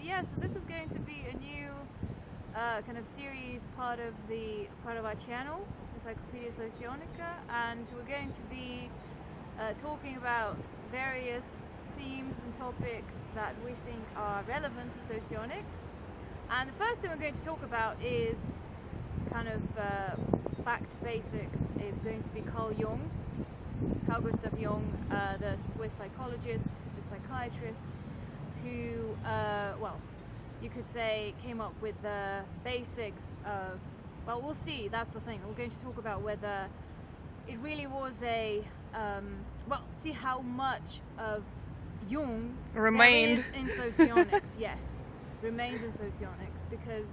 yeah, so this is going to be a new kind of series, part of our channel, Encyclopedia Socionica, and we're going to be talking about various themes and topics that we think are relevant to socionics. And the first thing we're going to talk about is kind of back to basics. Is going to be Carl Gustav Jung, the Swiss psychologist, the psychiatrist, who, well, you could say came up with the basics of, well, we'll see, that's the thing. We're going to talk about whether it really was a, well, see how much of Jung remained in socionics, yes, remains in socionics, because,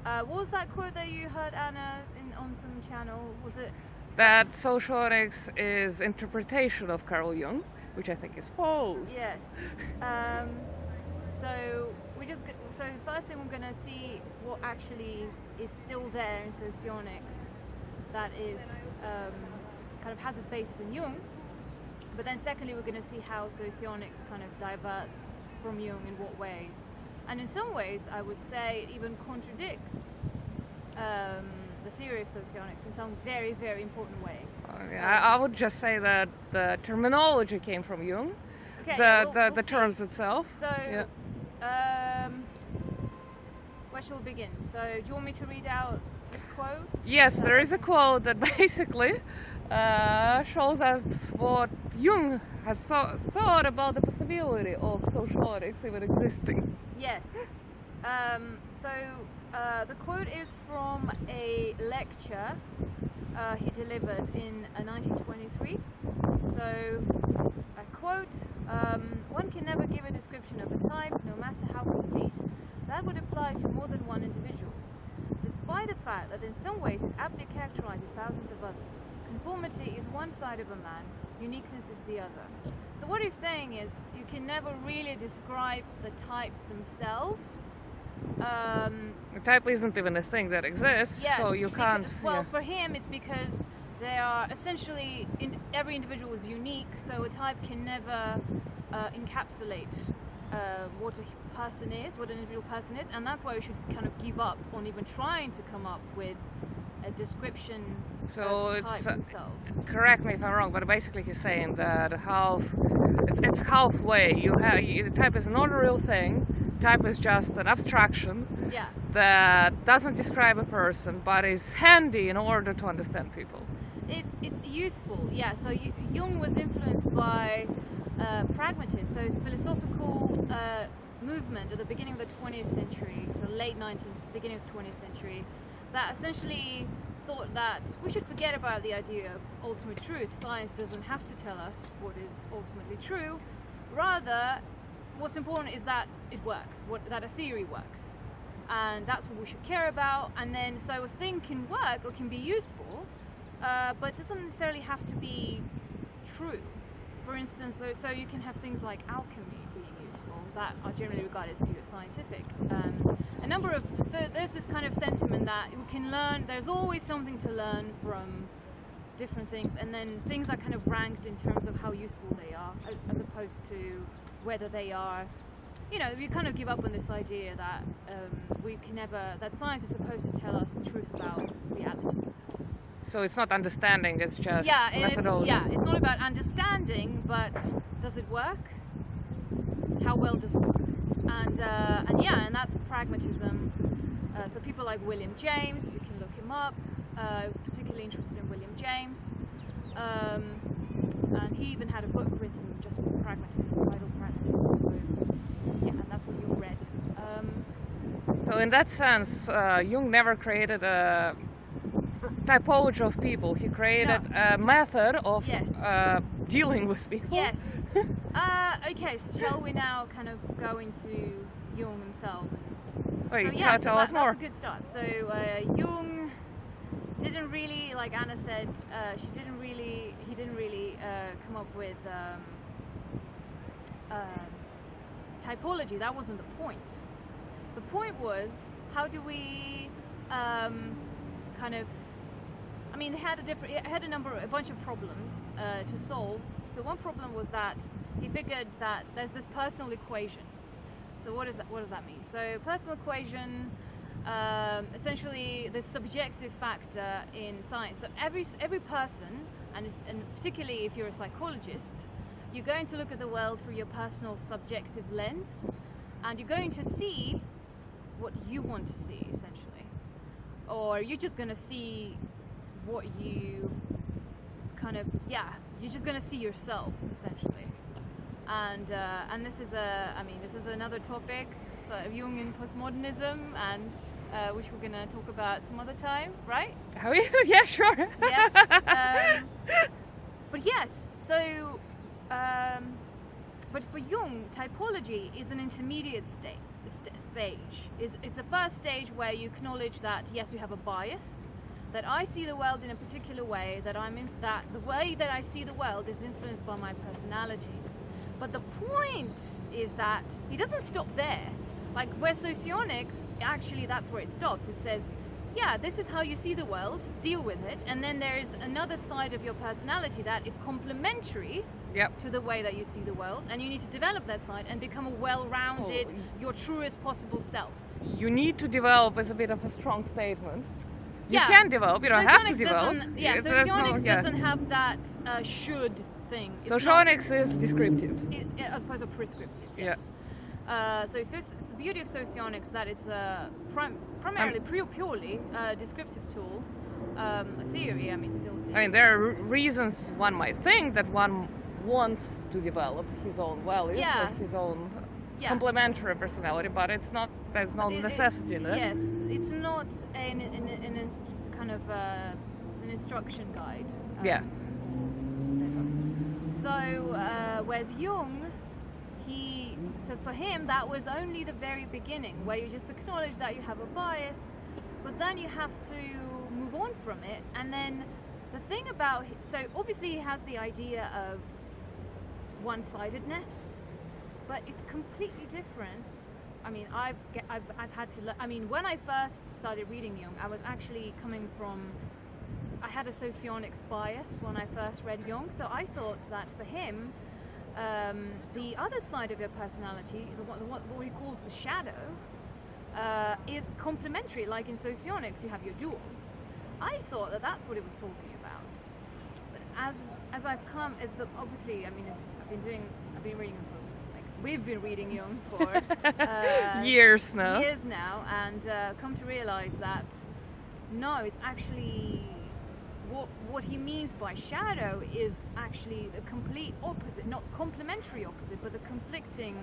what was that quote that you heard, Anna, on some channel? Was it? That socionics is interpretation of Carl Jung, which I think is false. Yes. So the first thing we're going to see what actually is still there in socionics that is kind of has its basis in Jung. But then secondly, we're going to see how socionics kind of diverts from Jung in what ways. And in some ways, I would say it even contradicts the theory of socionics in some very, very important ways. I would just say that the terminology came from Jung, okay, the terms itself. So, where shall we begin? So, do you want me to read out this quote? Yes, there is a quote that basically shows us what Jung has thought about the possibility of socionics even existing. Yes. The quote is from a lecture he delivered in 1923. So, I quote, one can never give a description of a type, no matter how complete. That would apply to more than one individual, despite the fact that in some ways it aptly characterizes thousands of others. Conformity is one side of a man, uniqueness is the other. So what he's saying is, you can never really describe the types themselves. The type isn't even a thing that exists, yes, so you can't... Well, for him it's because they are essentially, every individual is unique, so a type can never encapsulate what a person is, what an individual person is, and that's why we should kind of give up on even trying to come up with a description of the types themselves. Correct me if I'm wrong, but basically he's saying that it's halfway. The type is not a real thing. Type is just an abstraction that doesn't describe a person, but is handy in order to understand people. It's useful, yeah. So Jung was influenced by pragmatism, so it's philosophical movement at the beginning of the 20th century, so late 19th, beginning of the 20th century, that essentially thought that we should forget about the idea of ultimate truth. Science doesn't have to tell us what is ultimately true. Rather, what's important is that it works, that a theory works. And that's what we should care about. And then, so a thing can work or can be useful, but doesn't necessarily have to be true. For instance, so you can have things like alchemy being useful that are generally regarded as pseudoscientific. So there's this kind of sentiment that we can learn, there's always something to learn from different things, and then things are kind of ranked in terms of how useful they are, as opposed to whether they are, you know, we kind of give up on this idea that that science is supposed to tell us the truth about reality. So it's not understanding, it's just methodology. It's not about understanding, but does it work? How well does it work? And that's pragmatism. So people like William James, you can look him up. I was particularly interested in William James. And he even had a book written just for pragmatism, vital pragmatism. So, yeah, and that's what you read. So in that sense, Jung never created a typology of people. He created a method of dealing with people. Yes. Okay, so shall we now kind of go into Jung himself? Wait, so, tell us more. That's a good start. So Jung didn't really, like Anna said, he didn't really come up with typology. That wasn't the point. The point was, how do we kind of, I mean, he had a bunch of problems to solve. So one problem was that he figured that there's this personal equation. So what does that mean? So personal equation, essentially the subjective factor in science. So every person, and particularly if you're a psychologist, you're going to look at the world through your personal subjective lens, and you're going to see what you want to see, essentially, or you're just going to see what you you're just going to see yourself, essentially. And this is another topic, Jung and postmodernism, and which we're going to talk about some other time, right? Oh yeah, sure. Yes. But yes, so but for Jung, typology is an intermediate stage. It's the first stage where you acknowledge that yes, you have a bias, that I see the world in a particular way, that the way that I see the world is influenced by my personality. But the point is that he doesn't stop there. Like where Socionics, actually that's where it stops. It says, yeah, this is how you see the world, deal with it, and then there is another side of your personality that is complementary to the way that you see the world, and you need to develop that side and become a well-rounded, your truest possible self. You need to develop is a bit of a strong statement. You can develop, you don't have to develop. Socionics doesn't have that should thing. Socionics is descriptive. As opposed to prescriptive. Yes. So it's the beauty of Socionics that it's primarily, purely a descriptive tool, a theory, there are reasons one might think that one wants to develop his own values or his own complementary personality, but there's no necessity in it. Yes, it's not an kind of an instruction guide. So whereas Jung, so for him that was only the very beginning, where you just acknowledge that you have a bias, but then you have to move on from it. And then the thing about, so obviously he has the idea of one-sidedness, but it's completely different. I've had to when I first started reading Jung, I was actually coming from, I had a Socionics bias when I first read Jung, so I thought that for him, the other side of your personality, what he calls the shadow, is complementary. Like in Socionics, you have your dual. I thought that that's what he was talking about. But as I've come, obviously, I've been reading him for, we've been reading Jung for years now, and come to realize that no, it's actually what he means by shadow is actually the complete opposite, not complementary opposite, but the conflicting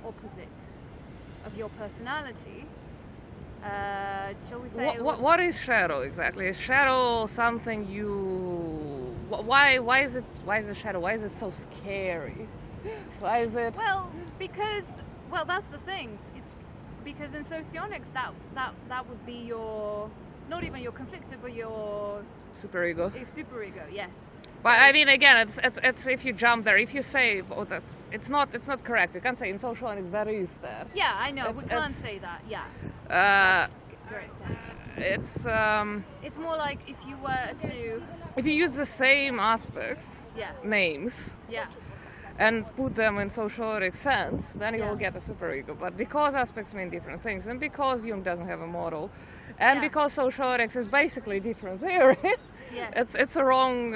opposite of your personality. Shall we say? What is shadow exactly? Is shadow something you? Why is it shadow? Why is it so scary? Why is it? Well, that's the thing. It's because in Socionics that would be your, not even your conflicted, but your superego. Superego, yes. But again, it's if you jump there, if you say it's not correct. You can't say in Socionics that is that. Yeah, I know. We can't say that. Yeah. It's more like if you were to. If you use the same aspects, names. Yeah. And put them in Socionic sense, then you will get a superego. But because aspects mean different things, and because Jung doesn't have a model, and because Socionics is basically different theory, it's a wrong.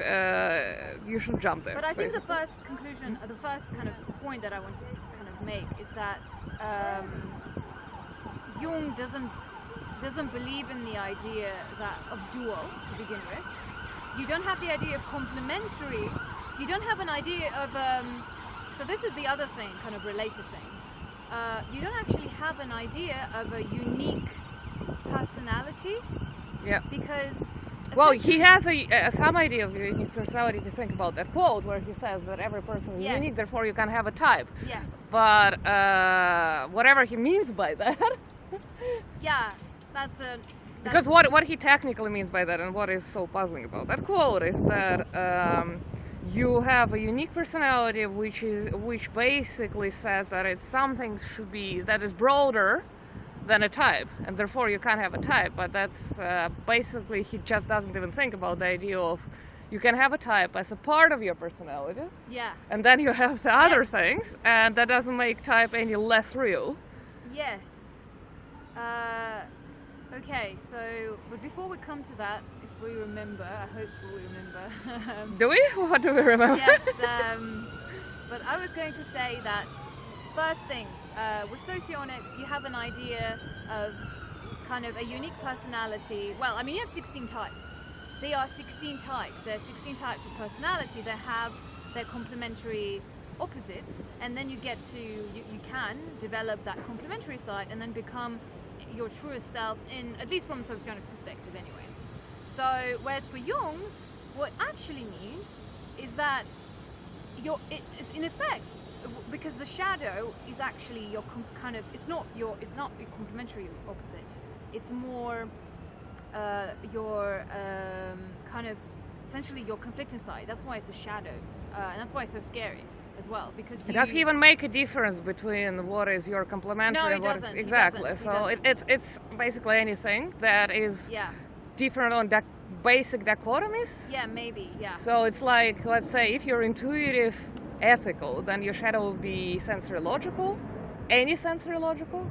You should jump there. But I think the first conclusion, or the first kind of point that I want to kind of make is that Jung doesn't believe in the idea of dual to begin with. You don't have the idea of complementary. You don't have an idea of, so this is the other thing, kind of related thing. You don't actually have an idea of a unique personality. Yeah. Because. Well, he has some idea of unique personality. If you think about that quote where he says that every person is unique, therefore you can have a type. Yes. But whatever he means by that. Because what he technically means by that, and what is so puzzling about that quote, is that you have a unique personality, which basically says that it's something should be that is broader than a type, and therefore you can't have a type. But that's basically, he just doesn't even think about the idea of you can have a type as a part of your personality. Yeah. And then you have the other things, and that doesn't make type any less real. Yes. Okay, so, but before we come to that, if we remember, I hope we remember. Do we? What do we remember? Yes, but I was going to say that, first thing, with Socionics, you have an idea of kind of a unique personality. Well, I mean, you have 16 types. They are 16 types. There are 16 types of personality that have their complementary opposites, and then you get to, you can develop that complementary side and then become your truest self, in at least from a socionics perspective anyway. So whereas for Jung, what actually means is that it's in effect, because the shadow is actually your kind of, it's not your complementary opposite, it's more your kind of essentially your conflicting side. That's why it's a shadow, and that's why it's so scary as well, because does he even make a difference between what is your complementary and what is exactly? So it's basically anything that is different on basic dichotomies. Yeah, maybe. Yeah. So it's like, let's say, if you're intuitive, ethical, then your shadow will be sensory logical. Any sensory logical?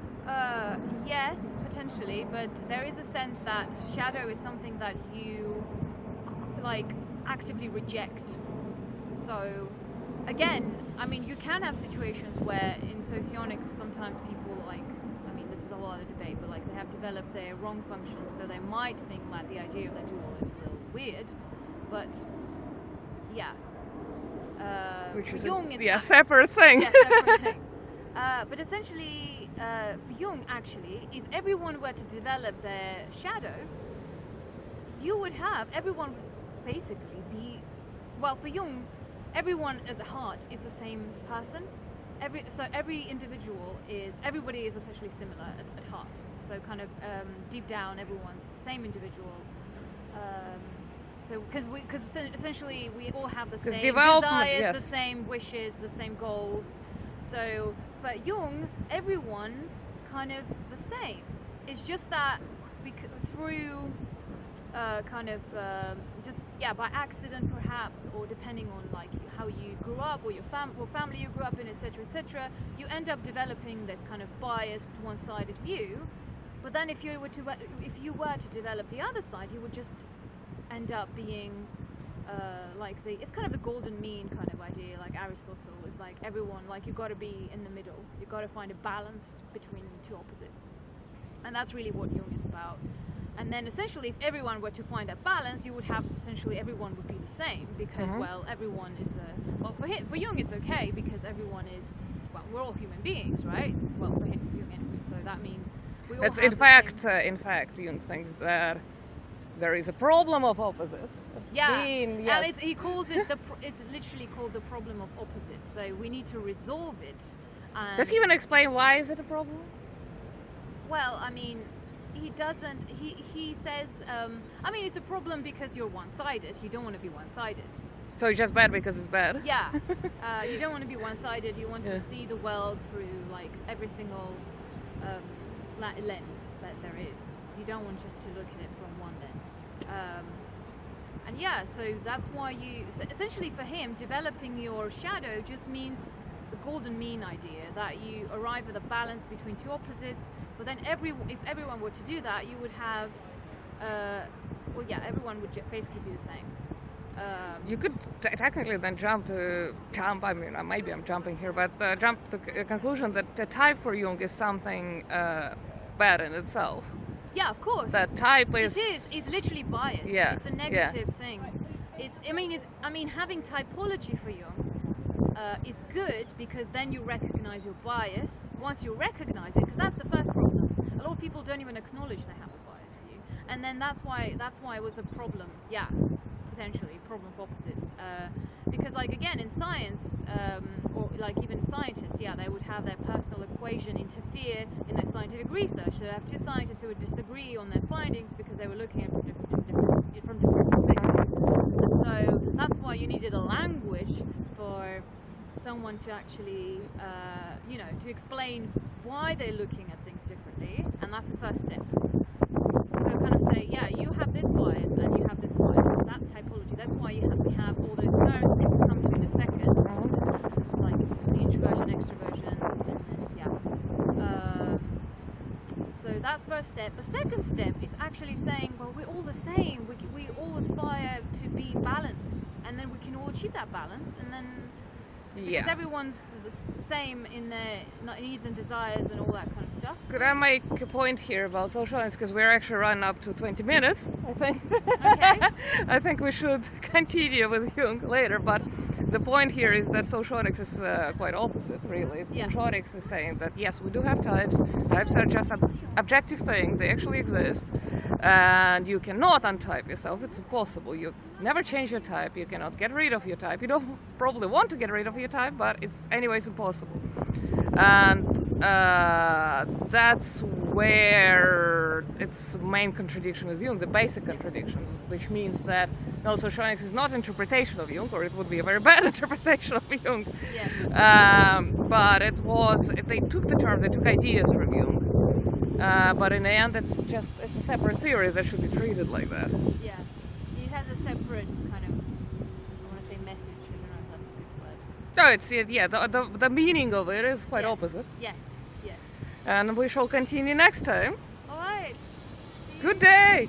Yes, potentially, but there is a sense that shadow is something that you like actively reject. So again, I mean, you can have situations where in socionics sometimes people like, I mean, this is a whole other debate, but like they have developed their wrong functions, so they might think like the idea of that dual is a little weird, but yeah. Which is Jung a separate thing. Yeah, separate thing. But essentially, for Jung, actually, if everyone were to develop their shadow, you would have, everyone would basically be, well, for Jung, everyone at the heart is the same person. Every individual is, everybody is essentially similar at heart. So kind of deep down, everyone's the same individual. So because essentially we all have the same desires, the same wishes, the same goals. So for Jung, everyone's kind of the same. It's just that through kind of by accident perhaps, or depending on like how you grew up or what family you grew up in, etc., etc., you end up developing this kind of biased, one-sided view. But then if you were to develop the other side, you would just end up being it's kind of the golden mean kind of idea, like Aristotle is like everyone, like you got to be in the middle, you got to find a balance between two opposites, and that's really what Jung is about. And then essentially, if everyone were to find that balance, you would have essentially everyone would be the same, because well, everyone is for Jung it's okay because everyone is, well, we're all human beings, right? Well, for him, Jung anyway, so that means we all have in fact, Jung thinks that there is a problem of opposites. Yeah, and he calls it it's literally called the problem of opposites. So we need to resolve it. Does he even explain why is it a problem? Well, I mean, he doesn't. He says, I mean, it's a problem because you're one-sided. You don't want to be one-sided. So it's just bad because it's bad. Yeah, you don't want to be one-sided. You want to see the world through like every single lens that there is. You don't want just to look at it from one lens. And yeah, so that's why essentially for him, developing your shadow just means the golden mean idea, that you arrive at a balance between two opposites. But then if everyone were to do that, you would have, everyone would basically be the same. You could technically then jump, I mean, maybe I'm jumping here, but jump to the conclusion that the type for Jung is something bad in itself. Yeah, of course. That type is... It's literally biased. Yeah. It's a negative thing. I mean, having typology for Jung is good because then you recognize your bias. Once you recognize it, because that's the first problem. A lot of people don't even acknowledge they have a bias for you, and then that's why it was a problem. Yeah, potentially problem of opposites. Because like again in science, or like even scientists, they would have their personal equation interfere in their scientific research. So they have two scientists who would disagree on their findings because they were looking at it from different perspectives. And so that's why you needed a language for someone to actually, to explain why they're looking at things differently, and that's the first step. So kind of say, you have this bias and you have this bias. That's typology. That's why we have all those terms that we'll come to in a second, like introversion, extroversion, and first step. The second step is actually saying, well, we're all the same. We all aspire to be balanced, and then we can all achieve that balance, and then because everyone's the same in their needs and desires and all that kind of stuff. Could I make a point here about socionics, because we're actually running up to 20 minutes, I think. Okay. I think we should continue with Jung later, but the point here is that socionics is quite opposite, really. Yeah. Socionics is saying that yes, we do have types. Types are just objective things; they actually exist, and you cannot untype yourself. It's impossible. You never change your type. You cannot get rid of your type. You don't probably want to get rid of your type, but it's anyways impossible. And that's where its main contradiction with Jung, the basic contradiction, which means that no, socionics is not interpretation of Jung, or it would be a very bad interpretation of Jung. Yes. But it was, they took the term, they took ideas from Jung, but in the end it's a separate theory that should be treated like that. Yeah, it has a separate kind of, I want to say message, I don't know if that's a good word. No, it's, the meaning of it is quite opposite. Yes, yes. And we shall continue next time. Alright. Good day!